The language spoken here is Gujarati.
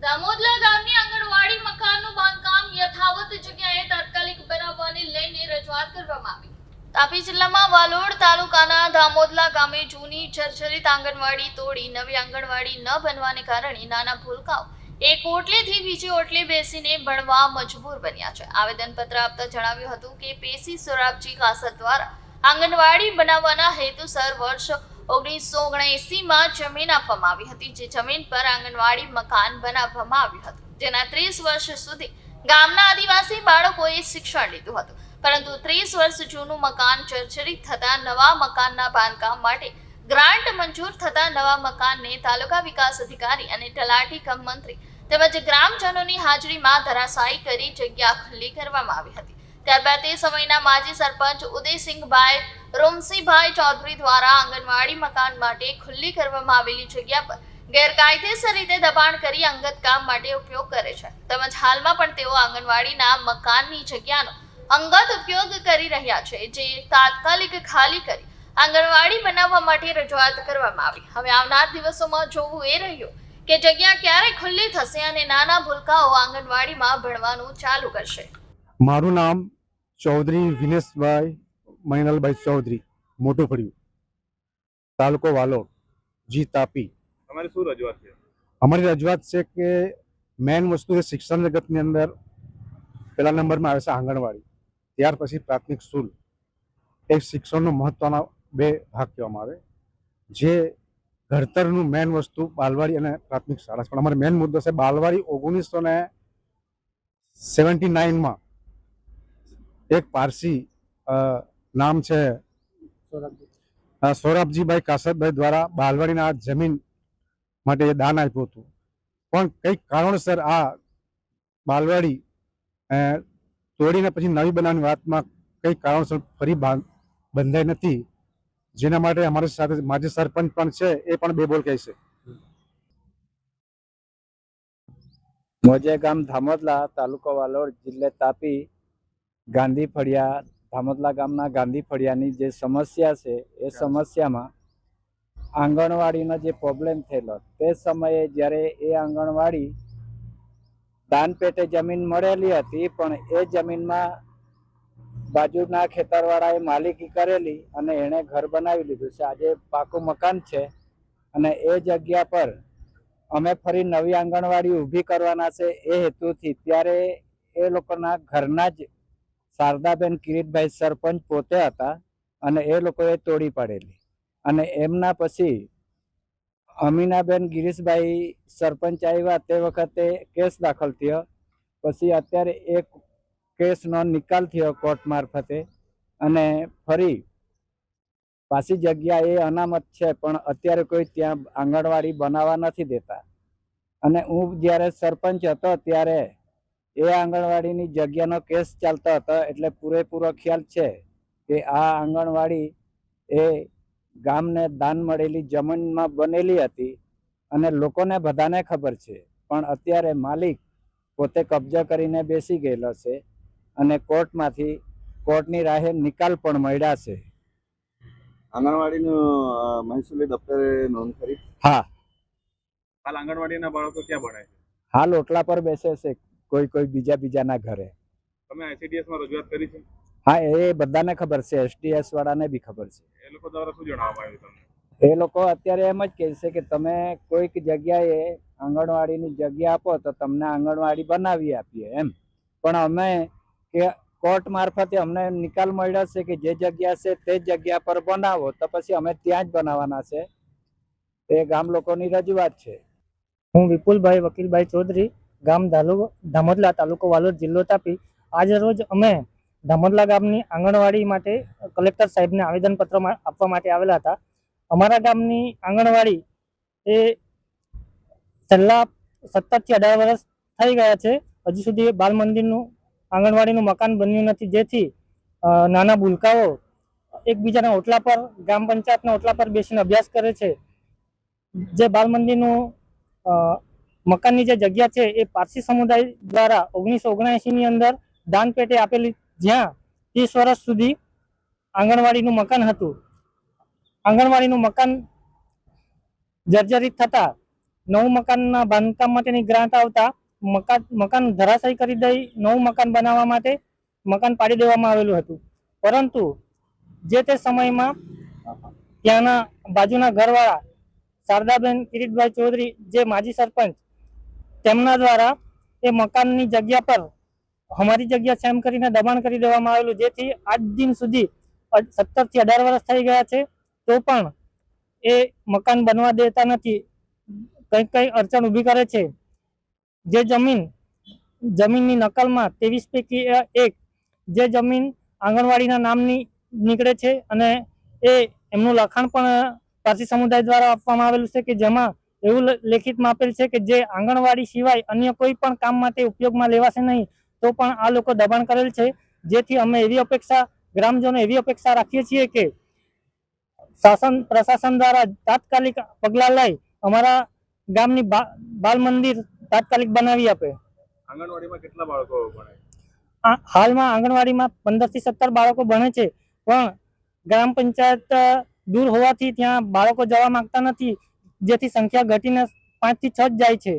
દામોદલા ગામની આંગણવાડી મકાનનું બાંધકામ યથાવત જગ્યાએ તાત્કાલિક બનાવવાને લઈને રજૂઆત કરવામાં આવી. તાપી જિલ્લામાં વાલોડ તાલુકાના દામોદલા ગામે જૂની જર્જરિત આંગણવાડી તોડી નવી આંગણવાડી ન બનવાને કારણે નાના ભૂલકાઓ એક ઓટલેથી બીજી ઓટલે બેસીને ભણવા મજબૂર બન્યા છે. આવેદનપત્ર આપતા જણાવ્યું હતું કે પેસી સોરાબજી કાસત દ્વારા આંગણવાડી બનાવવાના હેતુસર વર્ષ 1979માં જમીન આપવામાં આવી હતી. જે જમીન પર આંગણવાડી મકાન બનાવવામાં આવ્યું હતું, જેના 30 વર્ષ સુધી ગામના આદિવાસી બાળકોએ શિક્ષણ લીધું હતું. પરંતુ 30 વર્ષ જૂનું મકાન જર્જરિત થતા નવા મકાનના બાંધકામ માટે ગ્રાન્ટ મંજૂર થતા નવા મકાનને તાલુકા વિકાસ અધિકારી અને તલાટી કમ મંત્રી તેમજ ગ્રામજનોની હાજરીમાં ધરાશાયી કરી જગ્યા ખુલ્લી કરવામાં આવી હતી. ત્યારબાદ તે સમયના માજી સરપંચ ઉદયસિંહભાઈ રોમસીભાઈ ચૌધરી દ્વારા આંગણવાડી મકાન માટે ખુલ્લી કરવામાં આવેલી જગ્યા પર ગેરકાયદેસર રીતે દબાણ કરી અંગત કામ માટે ઉપયોગ કરે છે. તેમજ હાલમાં પણ તેઓ આંગણવાડીના મકાનની જગ્યાનો અંગત ઉપયોગ કરી રહ્યા છે, જે તાત્કાલિક ખાલી કરી આંગણવાડી બનાવવા માટે રજૂઆત કરવામાં આવી. હવે આવનાર દિવસોમાં જોવું એ રહ્યું કે જગ્યા ક્યારે ખુલ્લી થશે અને નાના ભૂલકાઓ આંગણવાડીમાં ભણવાનું ચાલુ કરશે. મારું નામ ચૌધરી વિનેશભાઈ મહિનલભાઈ ચૌધરી, મોટું ફળિયું, તાલુકો વાલોડ, જી તાપી. તમારી શું રજૂઆત છે? અમારી રજૂઆત છે કે મેઇન વસ્તુ છે શિક્ષણ જગતની અંદર પહેલા નંબરમાં આવે છે આંગણવાડી, ત્યાર પછી પ્રાથમિક સ્કૂલ. એ શિક્ષણનો મહત્વના બે ભાગ કહેવામાં આવે. જે ઘડતરનું મેઇન વસ્તુ બાલવાડી અને પ્રાથમિક શાળા. પણ અમારો મેઇન મુદ્દો છે બાલવાડી. 1979માં એક પારસી નામ છે સોરાબજીભાઈ કાસતભાઈ દ્વારા બાલવાડીના જમીન માટે દાન આપ્યું હતું. પણ કંઈક કારણોસર આ બાલવાડી તોડીને પછી નવી બનાવવાની વાતમાં કંઈક કારણોસર ફરી બંધાઈ નથી. જેના માટે અમારી સાથે માજી સરપંચ પણ છે, એ પણ બે બોલ કહે છે. મોજે ગામ ધામોદલા, તાલુકો વાલોડ, જિલ્લે તાપી, ગાંધી ફળિયા. ધામોદલા ગામના ગાંધી ફળિયાની જે સમસ્યા છે એ સમસ્યામાં આંગણવાડીનો જે પ્રોબ્લેમ થયેલો તે સમયે જ્યારે એ આંગણવાડી દાન પેટે જમીન મળેલી હતી, પણ એ જમીનમાં બાજુના ખેતરવાળાએ માલિકી કરેલી અને એણે ઘર બનાવી લીધું છે. આજે પાકું મકાન છે અને એ જગ્યા પર અમે ફરી નવી આંગણવાડી ઊભી કરવાના છે એ હેતુથી ત્યારે એ લોકોના ઘરના જ શારદાબેન કિરીટભાઈ સરપંચ પોતે હતા અને એ લોકોએ તોડી પાડેલી. અને એમના પછી અમીનાબેન ગિરીશભાઈ સરપંચ આવ્યા તે વખતે કેસ દાખલ થયો. પછી અત્યારે એક કેસનો નિકાલ થયો કોર્ટ મારફતે અને ફરી પાછી જગ્યા એ અનામત છે, પણ અત્યારે કોઈ ત્યાં આંગણવાડી બનાવવા નથી દેતા. અને હું જ્યારે સરપંચ હતો ત્યારે એ આંગણવાડીની જગ્યાનો કેસ ચાલતો હતો, એટલે પૂરેપૂરો ખ્યાલ છે કે આ આંગણવાડી એ ગામને દાન મળેલી જમીનમાં બનેલી હતી અને લોકોને બધાને ખબર છે. પણ અત્યારે માલિક પોતે કબજો કરીને બેસી ગયેલો છે અને કોર્ટની રાહે નિકાલ પણ મળ્યા છે. આંગણવાડીનું મહેસૂલી દફતરે નોંધ કરી? હા, હાલ આંગણવાડીના બાળકો ક્યાં ભણે છે? હાલ ઓટલા પર બેસે છે, કોઈ બીજાના ઘરે. તમે ICDS માં રજૂઆત કરી છે? હા, એ બધાને ખબર છે, STS વાળાને બી ખબર છે. એ લોકો દ્વારા શું જણાવવામાં આવ્યું તમને? એ લોકો અત્યારે એમ જ કહે છે કે તમે કોઈક જગ્યાએ આંગણવાડીની જગ્યા આપો તો તમને આંગણવાડી બનાવી આપીએ એમ. પણ અમે કે કોર્ટ મારફતે અમને નિકાલ મળ્યો છે કે જે જગ્યા છે તે જગ્યા પર બનાવો, તો પછી અમે ત્યાં જ બનાવવાના છે. એ ગામ લોકોની રજૂઆત છે. હું વિપુલભાઈ વકીલભાઈ ચૌધરી, ગામ ધામોદલા, તાલુકો વાલોડ, જિલ્લો તાપી. આજે રોજ અમે ધામોદલા ગામની આંગણવાડી માટે કલેક્ટર સાહેબને આવેદનપત્ર આપવા માટે આવેલા હતા. અમારા ગામની આંગણવાડી એ છેલ્લા 17 થી 18 વર્ષ થઈ ગયા છે, હજુ સુધી બાલ મંદિરનું આંગણવાડીનું મકાન બન્યું નથી, જેથી નાના ભૂલકાઓ એકબીજાના ઓટલા પર, ગ્રામ પંચાયતના ઓટલા પર બેસીને અભ્યાસ કરે છે. જે બાલ મંદિરનું મકાનની જે જગ્યા છે એ પારસી સમુદાય દ્વારા 1979ની અંદર દાન પેટે આપેલી, જ્યાં 30 વર્ષ સુધી આંગણવાડીનું મકાન હતું. આંગણવાડીનું મકાન જર્જરિત થતા નવું મકાનના બાંધકામ માટેની ગ્રાન્ટ આવતા મકાન ધરાશાયી કરી દઈ નવું મકાન બનાવવા માટે મકાન પાડી દેવામાં આવેલું હતું. પરંતુ જે તે સમયમાં ત્યાંના બાજુના ઘરવાળા શારદાબેન કિરીટભાઈ ચૌધરી જે માજી સરપંચ તેમના દ્વારા એ મકાનની જગ્યા પર અમારી જગ્યા છે એમ કરીને દબાણ કરી દેવામાં આવેલું, જેથી આજ દિન સુધી 17 થી 18 વર્ષ થઈ ગયા છે તો પણ એ મકાન બનવા દેતા નથી. કઈ અડચણ ઊભી કરે છે. જે જમીનની નકલમાં 23 પૈકી 1 જે જમીન આંગણવાડીના નામની નીકળે છે અને એ એમનું લખાણ પણ પારસી સમુદાય દ્વારા આપવામાં આવેલું છે કે જેમાં એવું લેખિતમાં આપેલ છે કે જે આંગણવાડી સિવાય અન્ય કોઈ પણ કામ માટે ઉપયોગમાં લેવાશે નહીં. તો પણ આ લોકો દબાણ કરેલ છે, જેથી અમે ગ્રામજનો એવી અપેક્ષા રાખીએ છીએ કે શાસન પ્રશાસન દ્વારા તાત્કાલિક પગલાં લઈ અમારા ગામની બાલ મંદિર તાત્કાલિક બનાવી આપે. આંગણવાડીમાં કેટલા બાળકો ભણે છે? હાલમાં આંગણવાડીમાં 15 થી 17 બાળકો ભણે છે, પણ ગ્રામ પંચાયત દૂર હોવાથી ત્યાં બાળકો જવા માંગતા નથી, જેથી સંખ્યા ઘટીને 5 થી 6 જ જાય છે.